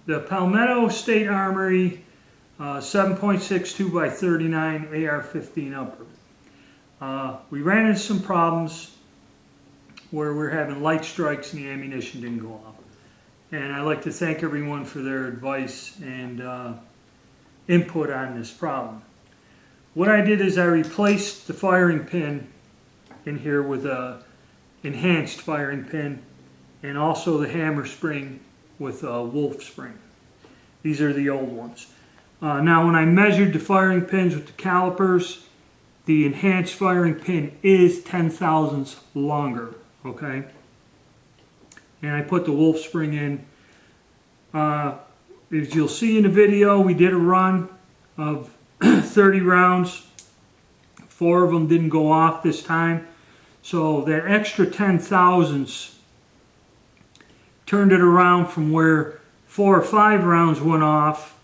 the Palmetto State Armory 7.62 by 39 AR-15 upper. We ran into some problems where we're having light strikes and the ammunition didn't go off. And I'd like to thank everyone for their advice and input on this problem. What I did is I replaced the firing pin in here with a enhanced firing pin, and also the hammer spring with a wolf spring. These are the old ones. Now when I measured the firing pins with the calipers, the enhanced firing pin is 10 thousandths longer, okay? And I put the wolf spring in. As you'll see in the video, we did a run of 30 rounds. 4 of them didn't go off this time. So that extra 10 thousandths turned it around from where 4 or 5 rounds went off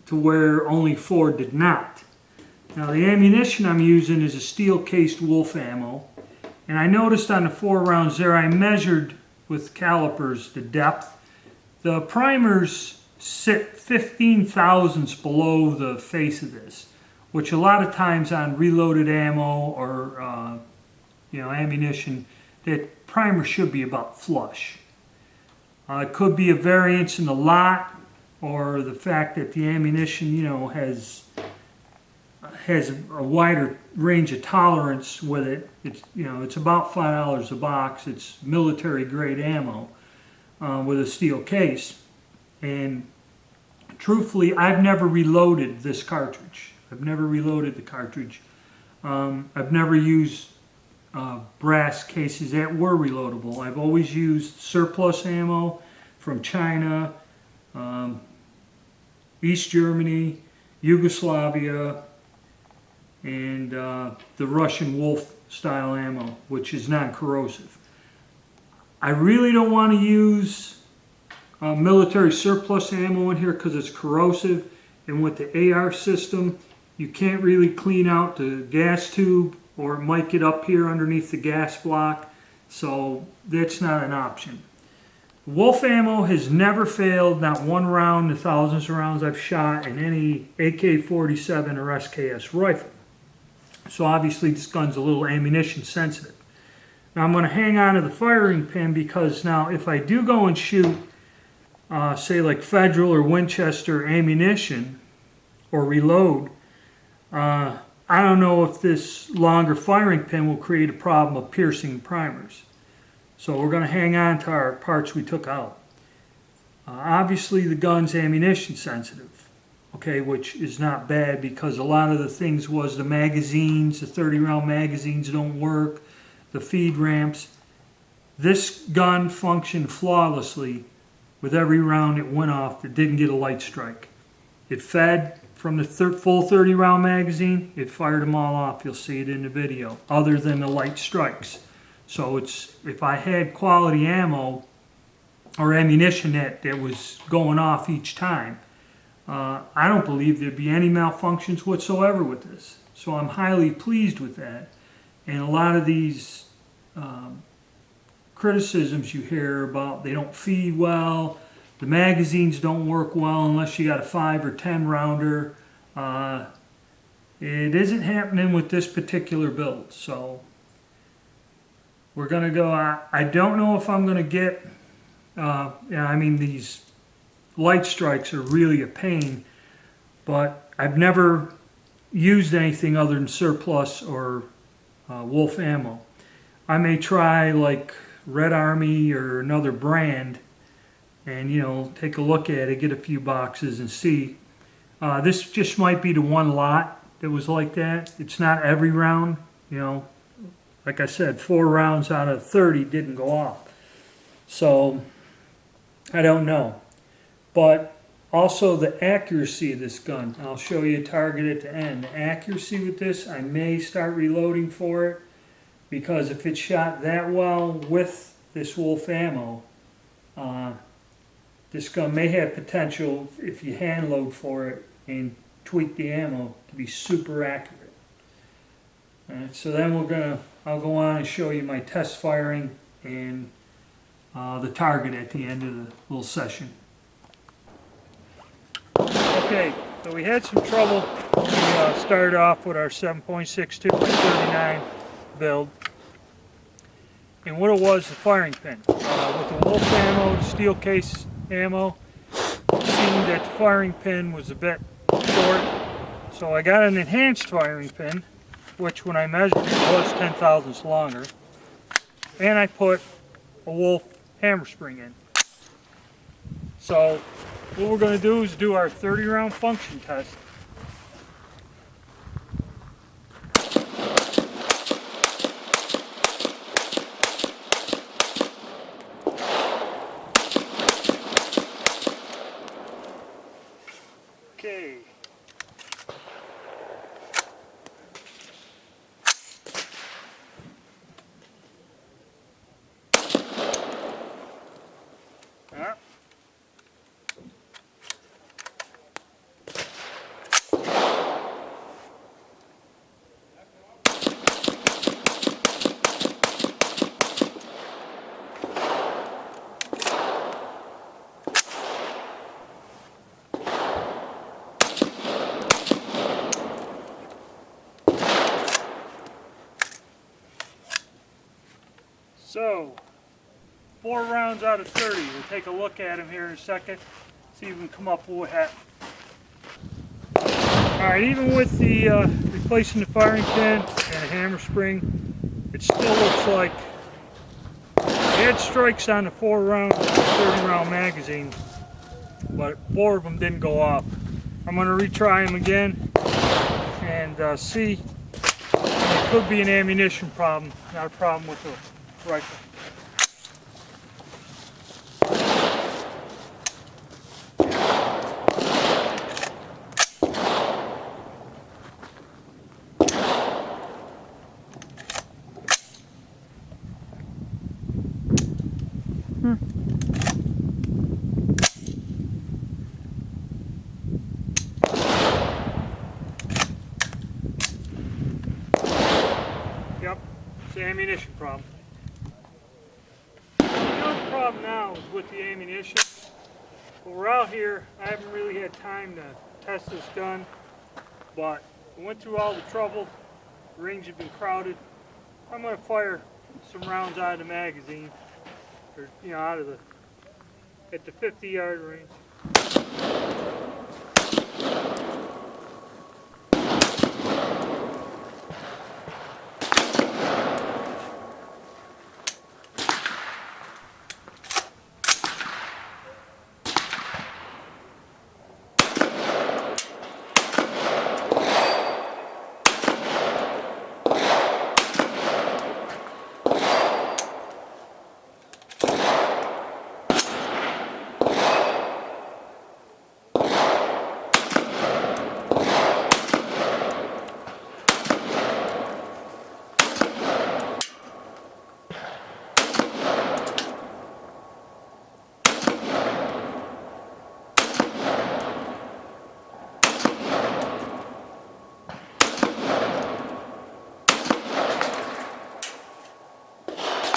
to where only 4 did not. Now the ammunition I'm using is a steel cased wolf ammo. And I noticed on the 4 rounds there, I measured with calipers the depth. The primers sit 15 thousandths below the face of this, which a lot of times on reloaded ammo or ammunition, that primer should be about flush. It could be a variance in the lot, or the fact that the ammunition, has a wider range of tolerance with it. It's about $5 a box. It's military grade ammo with a steel case. And truthfully, I've never reloaded this cartridge. I've never reloaded the cartridge. I've never used brass cases that were reloadable. I've always used surplus ammo from China, East Germany, Yugoslavia, and the Russian Wolf style ammo, which is non-corrosive. I really don't want to use military surplus ammo in here because it's corrosive, and with the AR system you can't really clean out the gas tube, or it might get up here underneath the gas block, so that's not an option. Wolf ammo has never failed, not one round in the thousands of rounds I've shot in any AK-47 or SKS rifle. So obviously this gun's a little ammunition sensitive. Now I'm going to hang on to the firing pin because now if I do go and shoot, say like Federal or Winchester ammunition or reload, I don't know if this longer firing pin will create a problem of piercing primers. So we're going to hang on to our parts we took out. Obviously the gun's ammunition sensitive, okay, which is not bad because a lot of the things was the magazines, the 30 round magazines don't work, the feed ramps. This gun functioned flawlessly with every round it went off that didn't get a light strike. It fed from the full 30 round magazine, it fired them all off. You'll see it in the video, other than the light strikes. So if I had quality ammo or ammunition that was going off each time, I don't believe there'd be any malfunctions whatsoever with this. So I'm highly pleased with that. And a lot of these criticisms you hear about, they don't feed well, the magazines don't work well unless you got a 5 or 10 rounder. It isn't happening with this particular build. So we're going to go, I don't know if I'm going to get, these light strikes are really a pain, but I've never used anything other than surplus or Wolf ammo. I may try like Red Army or another brand and take a look at it, get a few boxes and see. This just might be the one lot that was like that. It's not every round, like I said, 4 rounds out of 30 didn't go off. So I don't know. But also the accuracy of this gun. I'll show you a target at the end. The accuracy with this, I may start reloading for it, because if it's shot that well with this Wolf ammo, this gun may have potential, if you hand load for it and tweak the ammo, to be super accurate. Alright, so then I'll go on and show you my test firing and the target at the end of the little session. Okay, so we had some trouble. We started off with our 7.62 by 39 build. And what it was, the firing pin. With the Wolf ammo, the steel case ammo, it seemed that the firing pin was a bit short. So I got an enhanced firing pin, which when I measured it was 10 thousandths longer. And I put a Wolf hammer spring in. So what we're going to do is do our 30 round function test. Okay. Yeah. So, 4 rounds out of 30. We'll take a look at them here in a second, see if we can come up with what happened. Alright, even with the replacing the firing pin and a hammer spring, it still looks like it had strikes on the 4 round 30 round magazine, but 4 of them didn't go off. I'm going to retry them again and see. It could be an ammunition problem, not a problem with the rifle. Yep, it's the ammunition problem. The other problem now is with the ammunition. When we're out here, I haven't really had time to test this gun, but we went through all the trouble. The range had been crowded. I'm going to fire some rounds out of the magazine, or out of at the 50-yard range.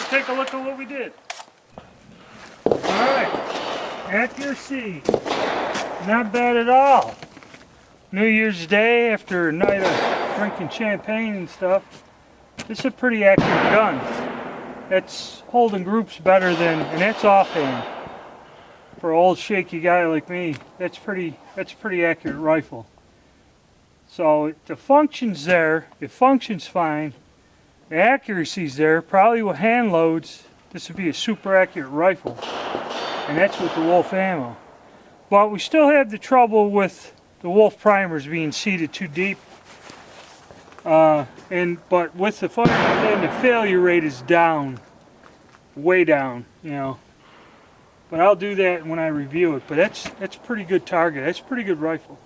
Take a look at what we did. Alright, accuracy, not bad at all. New Year's Day, after a night of drinking champagne and stuff, this is a pretty accurate gun. It's holding groups better than, and that's offhand. For an old shaky guy like me, that's pretty accurate rifle. So the function's there, it functions fine. The accuracy's there. Probably with hand loads, this would be a super accurate rifle. And that's with the Wolf ammo. But we still have the trouble with the Wolf primers being seated too deep. But with the firing pin, the failure rate is down. Way down, But I'll do that when I review it. But that's a pretty good target. That's a pretty good rifle.